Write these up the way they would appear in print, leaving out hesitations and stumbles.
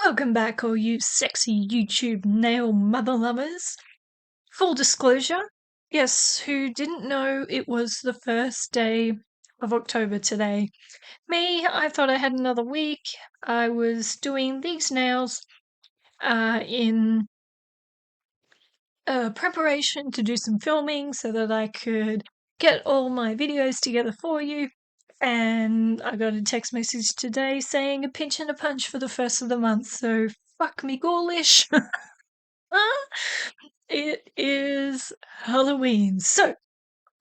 Welcome back, all you sexy YouTube nail mother lovers. Full disclosure, yes, who didn't know it was the first day of October today? Me, I thought I had another week. I was doing these nails in preparation to do some filming so that I could get all my videos together for you. And I got a text message today saying a pinch and a punch for the first of the month, so fuck me ghoulish. It is Halloween. So,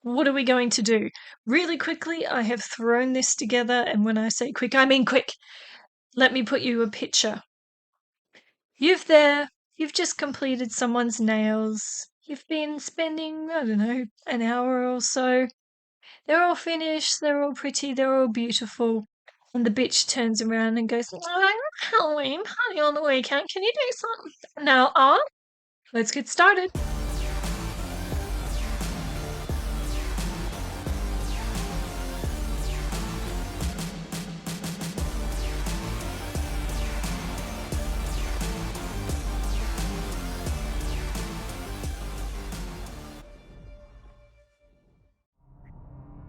what are we going to do? Really quickly, I have thrown this together, and when I say quick, I mean quick. Let me put you a picture. You've just completed someone's nails. You've been spending, I don't know, an hour or so. They're all finished, they're all pretty, they're all beautiful. And the bitch turns around and goes, Halloween party on the weekend. Can you do something? Now, let's get started.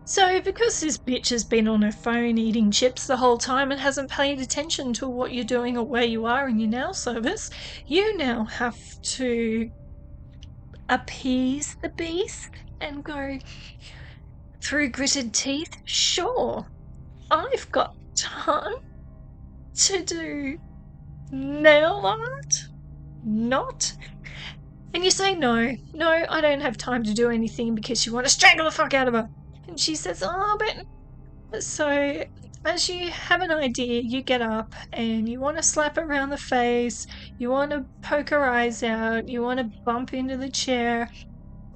So, because this bitch has been on her phone eating chips the whole time and hasn't paid attention to what you're doing or where you are in your nail service, you now have to appease the beast and go through gritted teeth. Sure, I've got time to do nail art? Not? And you say, no, I don't have time to do anything, because you want to strangle the fuck out of her. And she says, but... So, as you have an idea, you get up and you want to slap her around the face, you want to poke her eyes out, you want to bump into the chair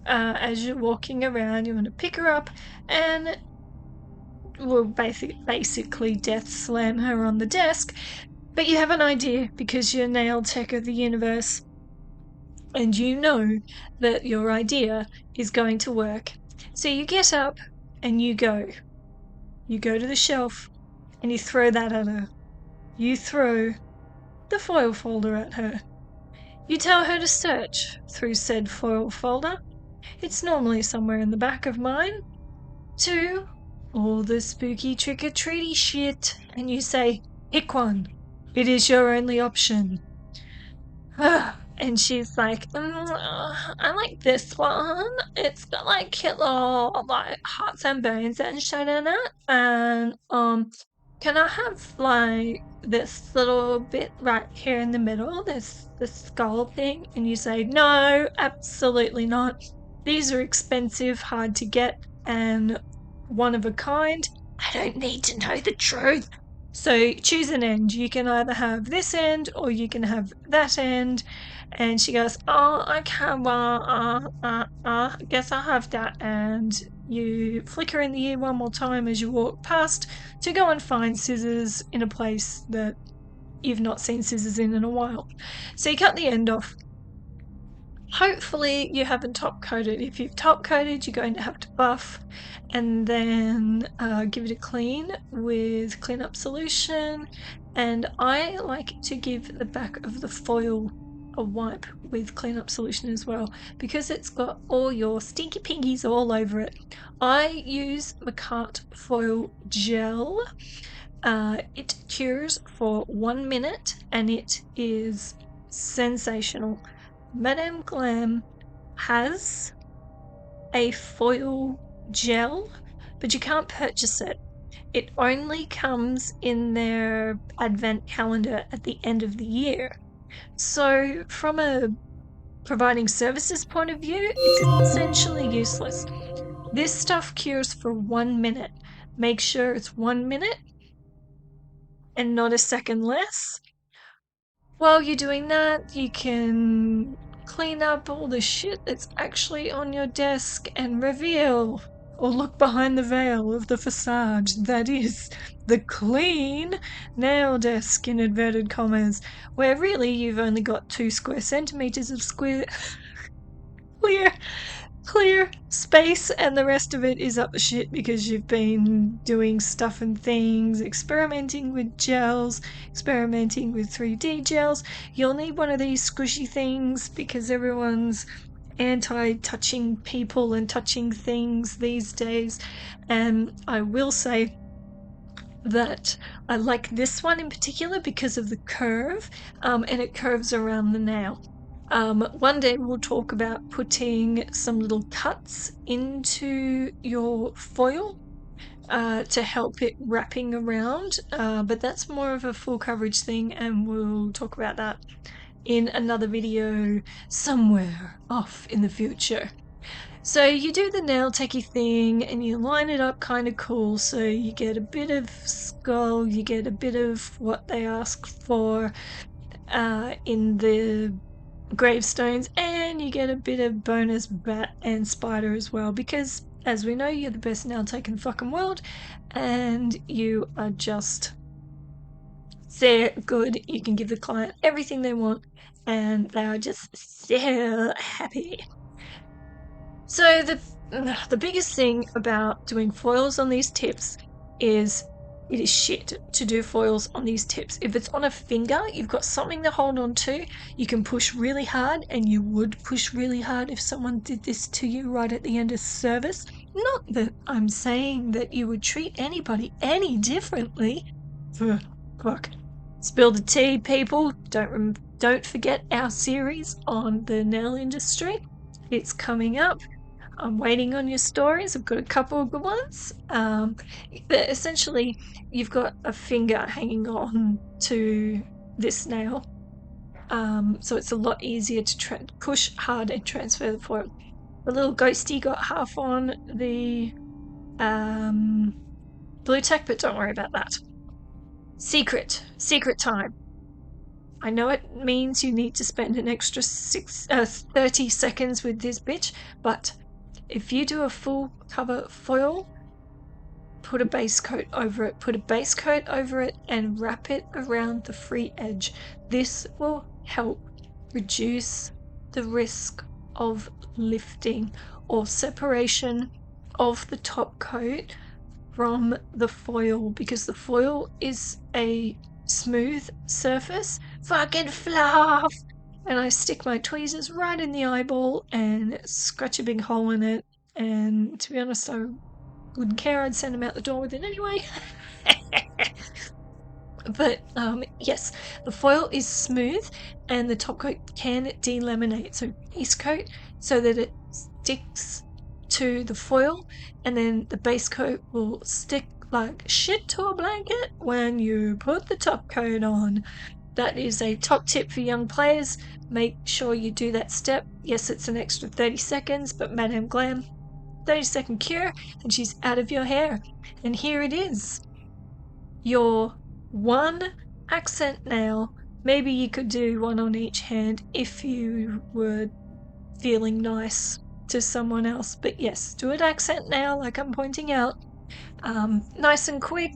as you're walking around, you want to pick her up and, well, basically death slam her on the desk. But you have an idea because you're nail tech of the universe, and you know that your idea is going to work. So you get up and you go. You go to the shelf and you throw that at her. You throw the foil folder at her. You tell her to search through said foil folder. It's normally somewhere in the back of mine. To all the spooky trick-or-treaty shit. And you say, pick one. It is your only option. And she's like, I like this one. It's got like little like hearts and bones and shit in it. And can I have like this little bit right here in the middle, this skull thing? And you say, no, absolutely not. These are expensive, hard to get, and one of a kind. I don't need to know the truth. So choose an end. You can either have this end or you can have that end. And she goes, okay, well, I guess I'll have that. And you flick her in the ear one more time as you walk past to go and find scissors in a place that you've not seen scissors in a while. So you cut the end off. Hopefully you haven't top coated. If you've top coated, you're going to have to buff and then give it a clean with cleanup solution. And I like to give the back of the foil a wipe with cleanup solution as well, because it's got all your stinky pinkies all over it. I use Macart foil gel. It cures for 1 minute and it is sensational. Madame Glam has a foil gel, but you can't purchase it. It only comes in their advent calendar at the end of the year. So from a providing services point of view, it's essentially useless. This stuff cures for 1 minute. Make sure it's 1 minute and not a second less. While you're doing that, you can clean up all the shit that's actually on your desk and reveal or look behind the veil of the facade that is the clean nail desk, in inverted commas, where really you've only got 2 square centimeters of clear clear space, and the rest of it is up the shit because you've been doing stuff and things, experimenting with gels, experimenting with 3D gels. You'll need one of these squishy things because everyone's anti-touching people and touching things these days. And I will say that I like this one in particular because of the curve, and it curves around the nail. One day we'll talk about putting some little cuts into your foil to help it wrapping around, but that's more of a full coverage thing, and we'll talk about that in another video somewhere off in the future. So you do the nail techie thing and you line it up kind of cool, so you get a bit of skull, you get a bit of what they ask for in the gravestones, and you get a bit of bonus bat and spider as well, because as we know, you're the best nail tech in the fucking world and you are just so good. You can give the client everything they want and they are just so happy. So the biggest thing about doing foils on these tips is it is shit to do foils on these tips. If it's on a finger, you've got something to hold on to, you can push really hard, and you would push really hard if someone did this to you right at the end of service. Not that I'm saying that you would treat anybody any differently. Fuck. Spill the tea, people. Don't forget our series on the nail industry. It's coming up. I'm waiting on your stories. I've got a couple of good ones. But essentially, you've got a finger hanging on to this nail. So it's a lot easier to push hard and transfer the foil. The little ghosty got half on the blue tack, but don't worry about that. Secret time. I know it means you need to spend an extra 30 seconds with this bitch, but if you do a full cover foil, put a base coat over it, and wrap it around the free edge. This will help reduce the risk of lifting or separation of the top coat from the foil, because the foil is a smooth surface. Fucking fluff! And I stick my tweezers right in the eyeball and scratch a big hole in it. And to be honest, I wouldn't care. I'd send them out the door with it anyway. But yes, the foil is smooth and the top coat can delaminate. So base coat so that it sticks to the foil, and then the base coat will stick like shit to a blanket when you put the top coat on. That is a top tip for young players. Make sure you do that step. Yes, it's an extra 30 seconds, but Madame Glam, 30-second cure, and she's out of your hair. And here it is. Your one accent nail. Maybe you could do one on each hand if you were feeling nice to someone else. But yes, do an accent nail like I'm pointing out. Nice and quick.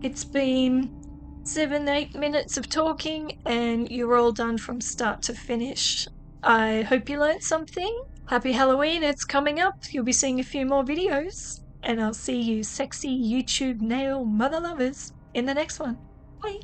It's been 7-8 minutes of talking and you're all done from start to finish. I hope you learned something. Happy Halloween, it's coming up. You'll be seeing a few more videos, and I'll see you sexy YouTube nail mother lovers in the next one. Bye.